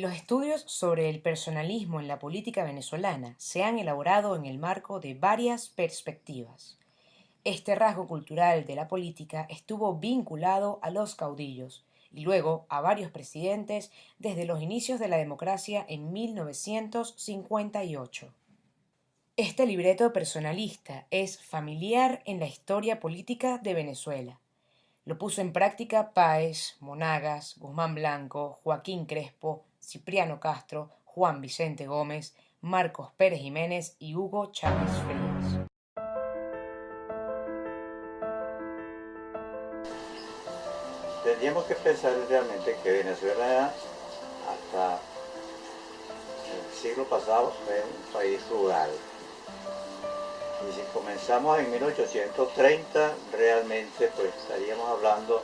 Los estudios sobre el personalismo en la política venezolana se han elaborado en el marco de varias perspectivas. Este rasgo cultural de la política estuvo vinculado a los caudillos y luego a varios presidentes desde los inicios de la democracia en 1958. Este libreto personalista es familiar en la historia política de Venezuela. Lo puso en práctica Páez, Monagas, Guzmán Blanco, Joaquín Crespo, Cipriano Castro, Juan Vicente Gómez, Marcos Pérez Jiménez y Hugo Chávez Frías. Tendríamos que pensar realmente que Venezuela hasta el siglo pasado fue un país rural. Y si comenzamos en 1830, realmente pues estaríamos hablando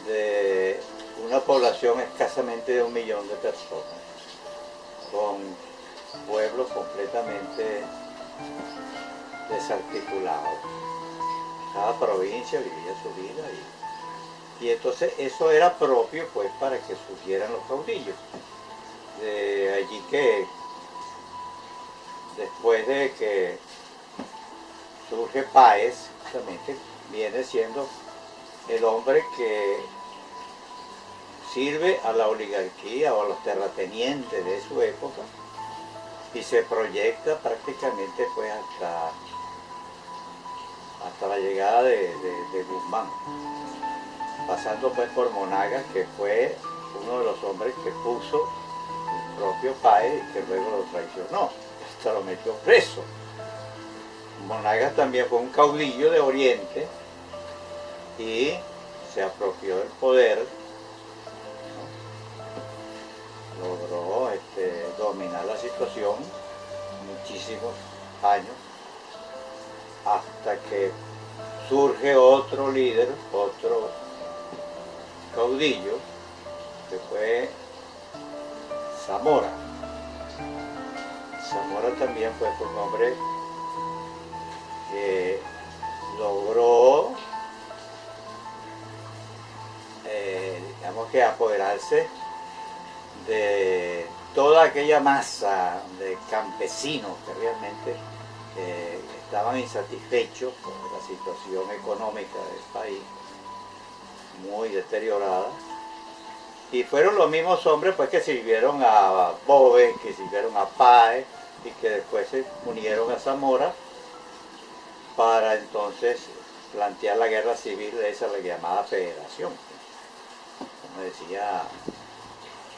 de una población escasamente de 1 millón de personas, con pueblos completamente desarticulados. Cada provincia vivía su vida y entonces eso era propio pues para que surgieran los caudillos. De allí que después de que surge Páez, justamente viene siendo el hombre que sirve a la oligarquía o a los terratenientes de su época y se proyecta prácticamente pues hasta la llegada de Guzmán, pasando pues por Monagas, que fue uno de los hombres que puso el propio Páez y que luego lo traicionó, hasta lo metió preso. Monagas también fue un caudillo de Oriente y se apropió del poder, ¿no? Logró dominar la situación muchísimos años, hasta que surge otro líder, otro caudillo, que fue Zamora. Zamora también fue un hombre que logró digamos que apoderarse de toda aquella masa de campesinos que realmente estaban insatisfechos con la situación económica del país, muy deteriorada, y fueron los mismos hombres pues que sirvieron a Boves, que sirvieron a Páez y que después se unieron a Zamora para entonces plantear la guerra civil de esa llamada federación. Como decía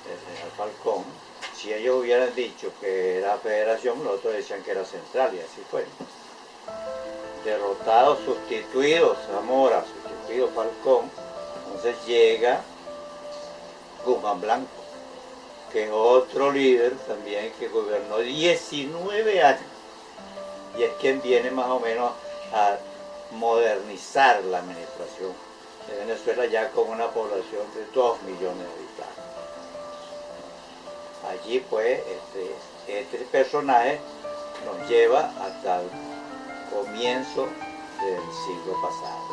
el general Falcón, si ellos hubieran dicho que era federación, los otros decían que era central, y así fue. Derrotados, sustituidos Zamora, sustituido Falcón, entonces llega Guzmán Blanco, que es otro líder también que gobernó 19 años y es quien viene más o menos a modernizar la administración de Venezuela, ya con una población de 2 millones de habitantes. Allí pues este personaje nos lleva hasta el comienzo del siglo pasado.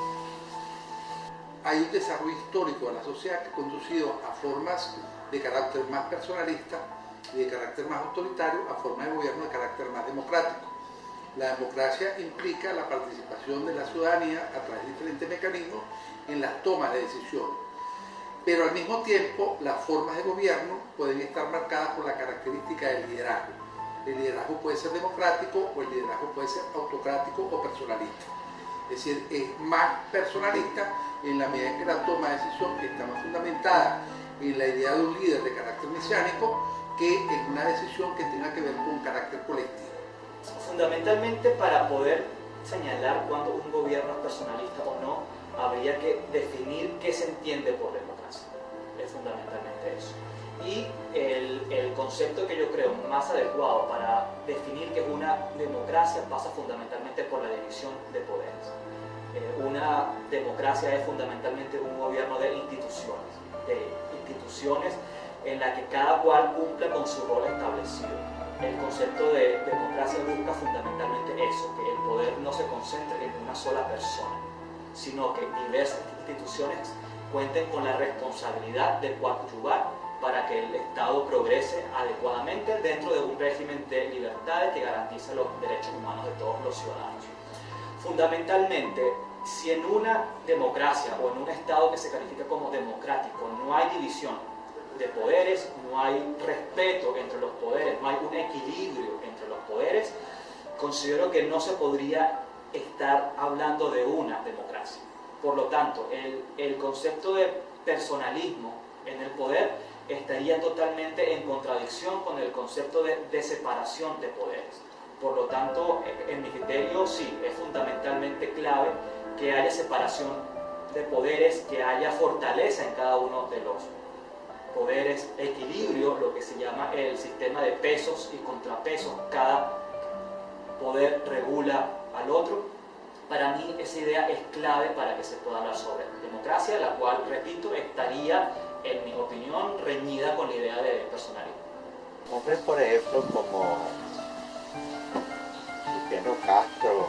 Hay un desarrollo histórico de la sociedad que ha conducido a formas de carácter más personalista y de carácter más autoritario, a formas de gobierno de carácter más democrático. La democracia implica la participación de la ciudadanía a través de diferentes mecanismos en las tomas de decisiones. Pero al mismo tiempo, las formas de gobierno pueden estar marcadas por la característica del liderazgo. El liderazgo puede ser democrático o el liderazgo puede ser autocrático o personalista. Es decir, es más personalista en la medida en que la toma de decisión está más fundamentada en la idea de un líder de carácter mesiánico que en una decisión que tenga que ver con un carácter colectivo. Fundamentalmente, para poder señalar cuándo un gobierno es personalista o no, habría que definir qué se entiende por democracia. Es fundamentalmente eso. Y el concepto que yo creo más adecuado para definir qué es una democracia pasa fundamentalmente por la división de poderes. Una democracia es fundamentalmente un gobierno de instituciones en la que cada cual cumple con su rol establecido. El concepto de democracia busca fundamentalmente eso, que el poder no se concentre en una sola persona, sino que diversas instituciones cuenten con la responsabilidad de coadyuvar para que el Estado progrese adecuadamente dentro de un régimen de libertades que garantiza los derechos humanos de todos los ciudadanos. Fundamentalmente, si en una democracia o en un Estado que se califica como democrático no hay división de poderes, no hay respeto entre los poderes, no hay un equilibrio entre los poderes, considero que no se podría estar hablando de una democracia. Por lo tanto, el concepto de personalismo en el poder estaría totalmente en contradicción con el concepto de separación de poderes. Por lo tanto, en mi criterio, sí, es fundamentalmente clave que haya separación de poderes, que haya fortaleza en cada uno de los poderes, equilibrio, lo que se llama el sistema de pesos y contrapesos, cada poder regula al otro. Para mí esa idea es clave para que se pueda hablar sobre democracia, la cual, repito, estaría, en mi opinión, reñida con la idea de personalismo. Hombres, por ejemplo, como Cipriano Castro,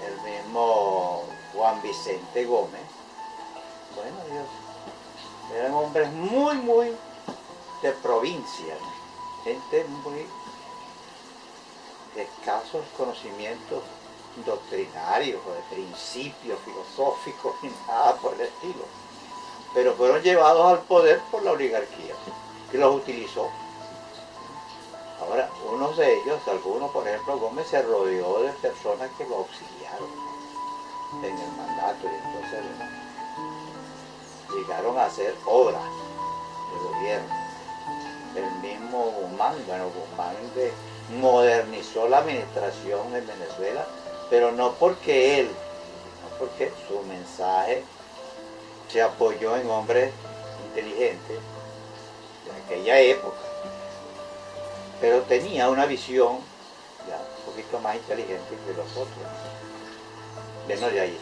el mismo Juan Vicente Gómez, bueno, Dios, eran hombres muy de provincia, gente muy de escasos conocimientos doctrinarios o de principios filosóficos ni nada por el estilo, pero fueron llevados al poder por la oligarquía que los utilizó. Ahora, unos de ellos, algunos, por ejemplo, Gómez se rodeó de personas que lo auxiliaron en el mandato y entonces llegaron a hacer obras de gobierno. El mismo Guzmán, Guzmán modernizó la administración en Venezuela, pero no porque él, no porque su mensaje se apoyó en hombres inteligentes de aquella época, pero tenía una visión ya un poquito más inteligente que los otros. Bueno, de ahí,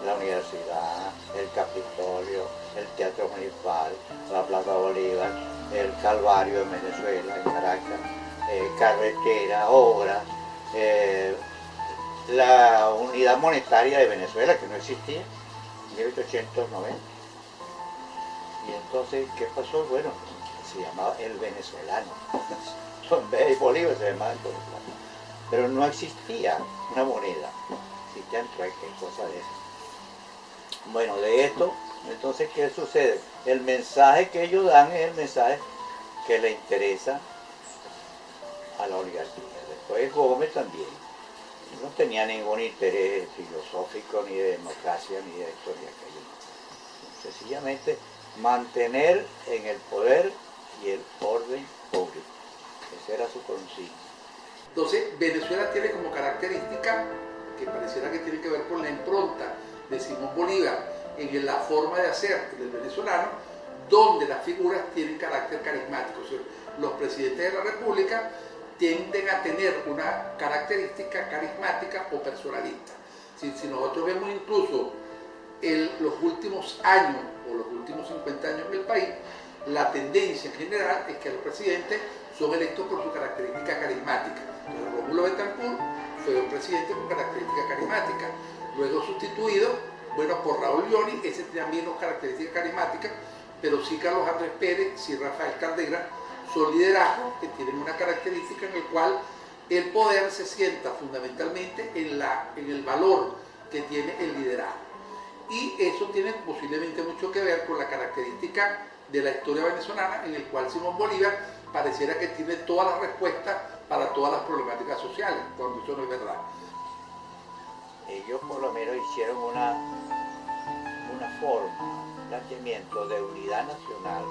la universidad, el Capitolio, el Teatro Municipal, la Plaza Bolívar, el Calvario en Venezuela, en Caracas, carretera, obras, la unidad monetaria de Venezuela, que no existía en 1890. Y entonces, ¿qué pasó? Bueno, se llamaba el venezolano. En vez de Bolívar se llamaba el venezolano. Pero no existía una moneda, existían cualquier cosa de eso. Bueno, de esto, entonces, ¿qué sucede? El mensaje que ellos dan es el mensaje que le interesa a la oligarquía. Después Gómez también no tenía ningún interés filosófico, ni de democracia, ni de esto, ni de aquello. Sencillamente mantener en el poder y el orden público. Esa era su consigna. Entonces, Venezuela tiene como característica, que pareciera que tiene que ver con la impronta de Simón Bolívar en la forma de hacer del venezolano, donde las figuras tienen carácter carismático. O sea, los presidentes de la República tienden a tener una característica carismática o personalista. Si nosotros vemos incluso los últimos años o los últimos 50 años del país, la tendencia en general es que los presidentes son electos por su característica carismática. Entonces, Rómulo Betancourt fue un presidente con característica carismática, luego sustituido, bueno, por Raúl Llori, ese tenía menos características carismáticas, pero sí Carlos Andrés Pérez, sí Rafael Caldera, son liderazgos que tienen una característica en el cual el poder se sienta fundamentalmente en el valor que tiene el liderazgo. Y eso tiene posiblemente mucho que ver con la característica de la historia venezolana, en el cual Simón Bolívar pareciera que tiene todas las respuestas para todas las problemáticas sociales, cuando eso no es verdad. Ellos por lo menos hicieron una forma, un planteamiento de unidad nacional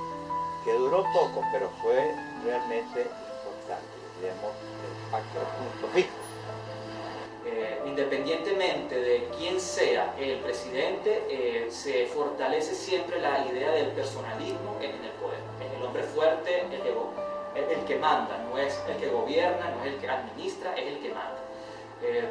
que duró poco, pero fue realmente importante, digamos, el pacto de punto fijo. Independientemente de quién sea el presidente, se fortalece siempre la idea del personalismo en el poder. Es el hombre fuerte, el que manda, no es el que gobierna, no es el que administra, es el que manda.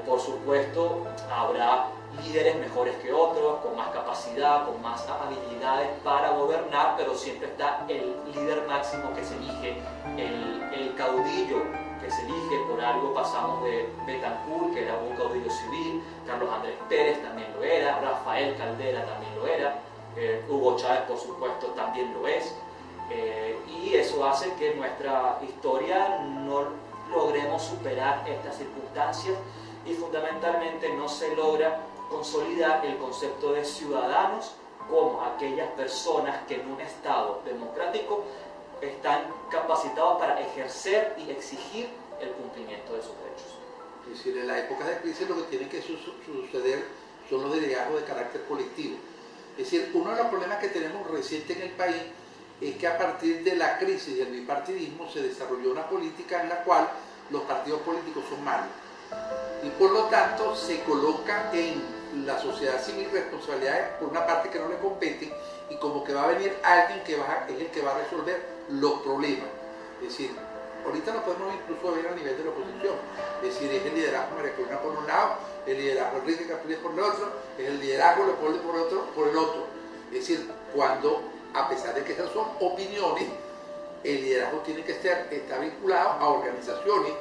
Por supuesto, habrá líderes mejores que otros, con más capacidad, con más habilidades para gobernar, pero siempre está el líder máximo que se elige, el caudillo que se elige. Por algo pasamos de Betancourt, que era un caudillo civil, Carlos Andrés Pérez también lo era, Rafael Caldera también lo era, Hugo Chávez, por supuesto, también lo es. Y eso hace que nuestra historia no logremos superar estas circunstancias y fundamentalmente no se logra consolidar el concepto de ciudadanos como aquellas personas que en un Estado democrático están capacitados para ejercer y exigir el cumplimiento de sus derechos. Es decir, en las épocas de crisis lo que tiene que suceder son los liderazgos de carácter colectivo. Es decir, uno de los problemas que tenemos reciente en el país es que a partir de la crisis del bipartidismo se desarrolló una política en la cual los partidos políticos son malos y por lo tanto se coloca en la sociedad civil responsabilidades por una parte que no le compete y como que va a venir alguien que es el que va a resolver los problemas. Es decir, ahorita lo podemos incluso ver a nivel de la oposición, es decir, es el liderazgo de María Corina por un lado, el liderazgo de Enrique Capriles por el otro, es el liderazgo de Leopoldo por el otro. Es decir, cuando, a pesar de que esas son opiniones, el liderazgo tiene que estar vinculado a organizaciones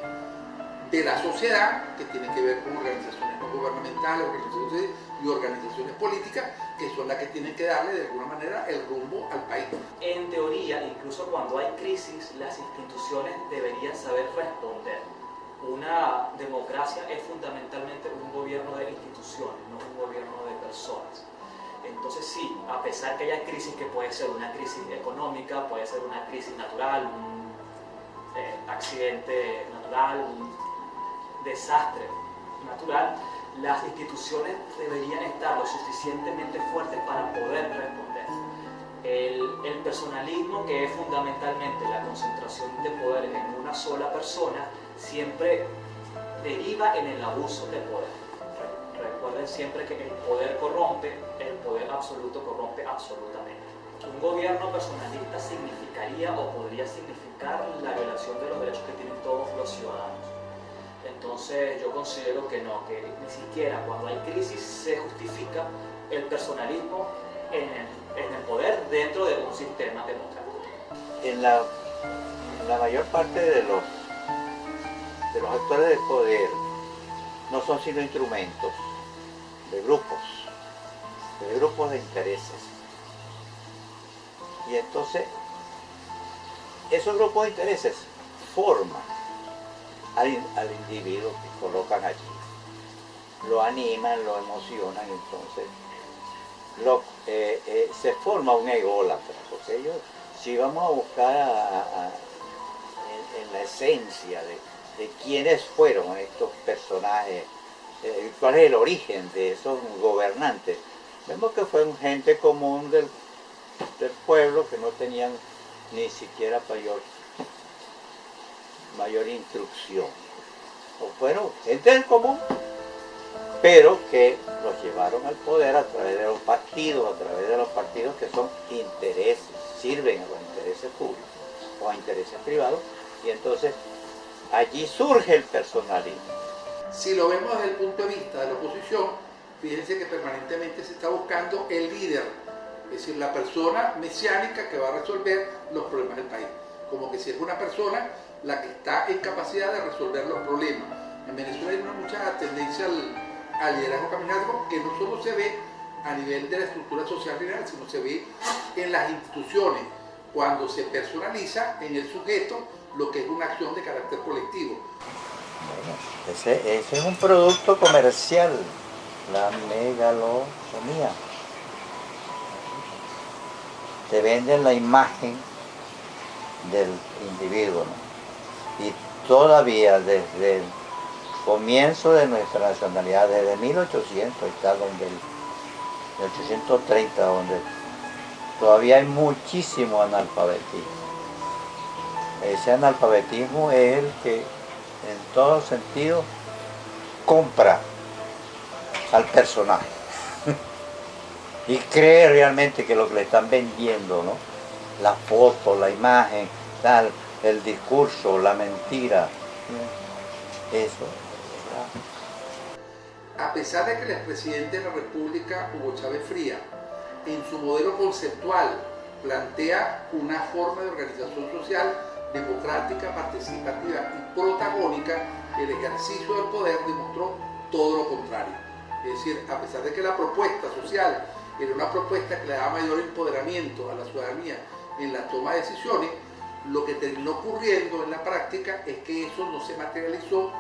de la sociedad que tienen que ver con organizaciones no gubernamentales, organizaciones y organizaciones políticas que son las que tienen que darle de alguna manera el rumbo al país. En teoría, incluso cuando hay crisis, las instituciones deberían saber responder. Una democracia es fundamentalmente un gobierno de instituciones, no un gobierno de personas. Entonces sí, a pesar que haya crisis, que puede ser una crisis económica, puede ser una crisis natural, un accidente natural, un desastre natural, las instituciones deberían estar lo suficientemente fuertes para poder responder. El personalismo, que es fundamentalmente la concentración de poder en una sola persona, siempre deriva en el abuso de poder. Recuerden siempre que el poder corrompe, el poder absoluto corrompe absolutamente. Un gobierno personalista significaría o podría significar la violación de los derechos que tienen todos los ciudadanos. Entonces yo considero que no, que ni siquiera cuando hay crisis se justifica el personalismo en el poder dentro de un sistema democrático. En la mayor parte de los actores del poder no son sino instrumentos de grupos de intereses. Y entonces esos grupos de intereses forman al individuo que colocan allí, lo animan, lo emocionan, entonces se forma un ególatra, porque ellos, si vamos a buscar en la esencia de quiénes fueron estos personajes, cuál es el origen de esos gobernantes, vemos que fueron gente común del pueblo que no tenían ni siquiera mayor instrucción, o fueron gente del común, pero que los llevaron al poder a través de los partidos, que son intereses, sirven a los intereses públicos o a intereses privados, y entonces allí surge el personalismo. Si lo vemos desde el punto de vista de la oposición, fíjense que permanentemente se está buscando el líder, es decir, la persona mesiánica que va a resolver los problemas del país, como que si es una persona la que está en capacidad de resolver los problemas. En Venezuela hay mucha tendencia al liderazgo caminativo que no solo se ve a nivel de la estructura social general, sino se ve en las instituciones, cuando se personaliza en el sujeto lo que es una acción de carácter colectivo. Bueno, ese es un producto comercial, la megalosomía. Te venden la imagen del individuo, ¿no? Y todavía desde el comienzo de nuestra nacionalidad, desde 1800, está donde 1830, donde todavía hay muchísimo analfabetismo. Ese analfabetismo es el que en todo sentido compra al personaje y cree realmente que lo que le están vendiendo, ¿no? La foto, la imagen, tal, el discurso, la mentira, eso. A pesar de que el expresidente de la República, Hugo Chávez Frías, en su modelo conceptual plantea una forma de organización social democrática, participativa y protagónica, el ejercicio del poder demostró todo lo contrario. Es decir, a pesar de que la propuesta social era una propuesta que le daba mayor empoderamiento a la ciudadanía en la toma de decisiones, lo que terminó ocurriendo en la práctica es que eso no se materializó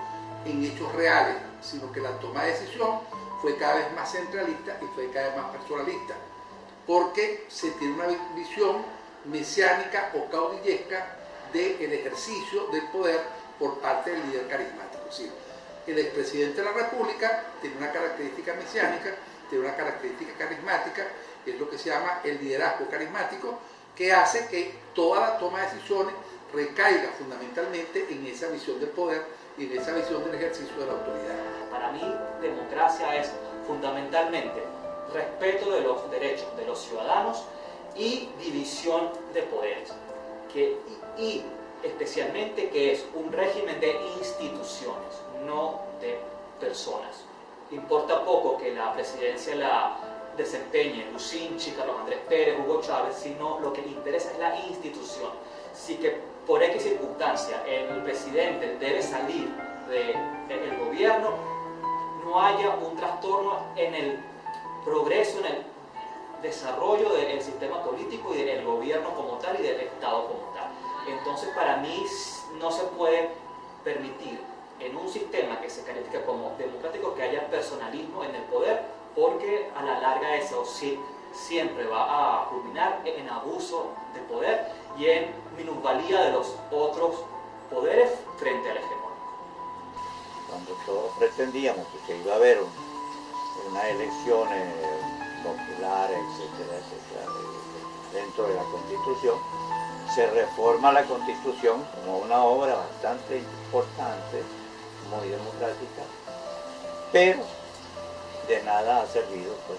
en hechos reales, sino que la toma de decisión fue cada vez más centralista y fue cada vez más personalista, porque se tiene una visión mesiánica o caudillesca del ejercicio del poder por parte del líder carismático. Es decir, el expresidente de la República tiene una característica mesiánica, tiene una característica carismática, es lo que se llama el liderazgo carismático, que hace que toda la toma de decisiones recaiga fundamentalmente en esa visión del poder y en esa visión del ejercicio de la autoridad. Para mí, democracia es fundamentalmente respeto de los derechos de los ciudadanos y división de poderes, y especialmente que es un régimen de instituciones, no de personas. Importa poco que la presidencia la desempeñe Lucinchi, Carlos Andrés Pérez, Hugo Chávez, sino lo que interesa es la institución. Si que por X circunstancia el presidente debe salir del gobierno, no haya un trastorno en el progreso, en el desarrollo del sistema político y del gobierno como tal y del Estado como tal. Entonces, para mí no se puede permitir en un sistema que se califica como democrático que haya personalismo en el poder, porque a la larga eso sí, siempre va a culminar en abuso de poder y en minusvalía de los otros poderes frente al hegemónico. Cuando todos pretendíamos que iba a haber unas elecciones populares, etcétera, etcétera, dentro de la Constitución, se reforma la Constitución como una obra bastante importante, muy democrática, pero de nada ha servido, pues,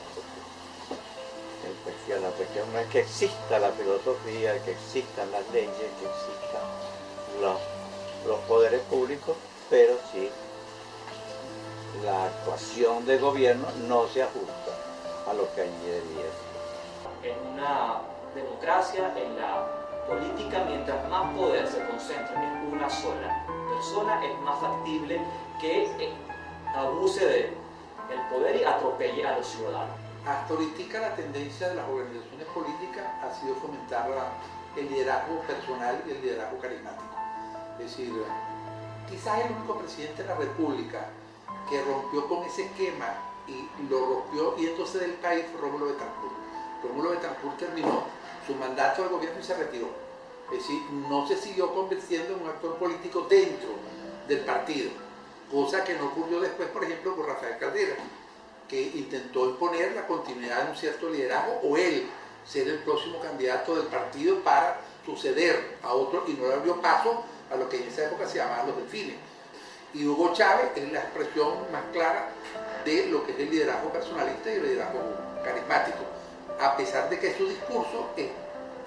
porque la cuestión no es que exista la filosofía, que existan las leyes, que existan los poderes públicos, pero sí la actuación de gobierno no se ajusta a lo que allí debía ser. En una democracia, en la política, mientras más poder se concentre en una sola persona, es más factible que abuse del poder y atropelle a los ciudadanos. Hasta ahorita la tendencia de las organizaciones políticas ha sido fomentar el liderazgo personal y el liderazgo carismático. Es decir, quizás el único presidente de la República que rompió con ese esquema y lo rompió yéndose del país fue Rómulo Betancourt. Rómulo Betancourt terminó su mandato de gobierno y se retiró. Es decir, no se siguió convirtiendo en un actor político dentro del partido, cosa que no ocurrió después, por ejemplo, con Rafael Caldera, que intentó imponer la continuidad de un cierto liderazgo o él ser el próximo candidato del partido para suceder a otro y no le dio paso a lo que en esa época se llamaban los delfines. Y Hugo Chávez es la expresión más clara de lo que es el liderazgo personalista y el liderazgo carismático, a pesar de que su discurso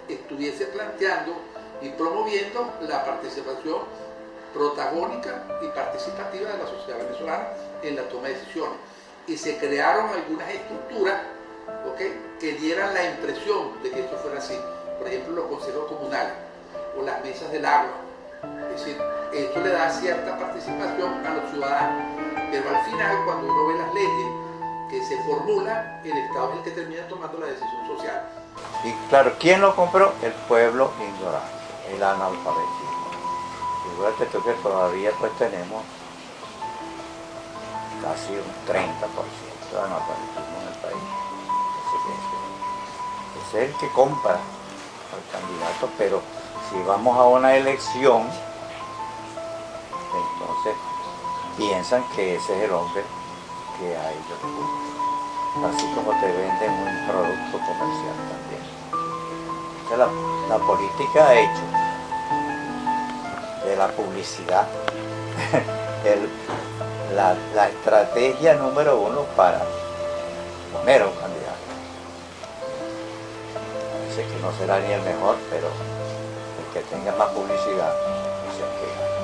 estuviese planteando y promoviendo la participación protagónica y participativa de la sociedad venezolana en la toma de decisiones. Y se crearon algunas estructuras, ¿okay?, que dieran la impresión de que esto fuera así. Por ejemplo, los consejos comunales o las mesas del agua. Es decir, esto le da cierta participación a los ciudadanos. Pero al final, cuando uno ve las leyes que se formulan, el Estado es el que termina tomando la decisión social. Y claro, ¿quién lo compró? El pueblo ignorante, el analfabetismo. Fíjate tú que todavía pues tenemos casi un 30% de analfabetismo en el país. Ese es el que compra al candidato, pero si vamos a una elección, entonces piensan que ese es el hombre que a ellos les gusta. Así como te venden un producto comercial también. Entonces, la política ha hecho de la publicidad la estrategia número uno para poner a un candidato. Parece que no será ni el mejor, pero el que tenga más publicidad se queda.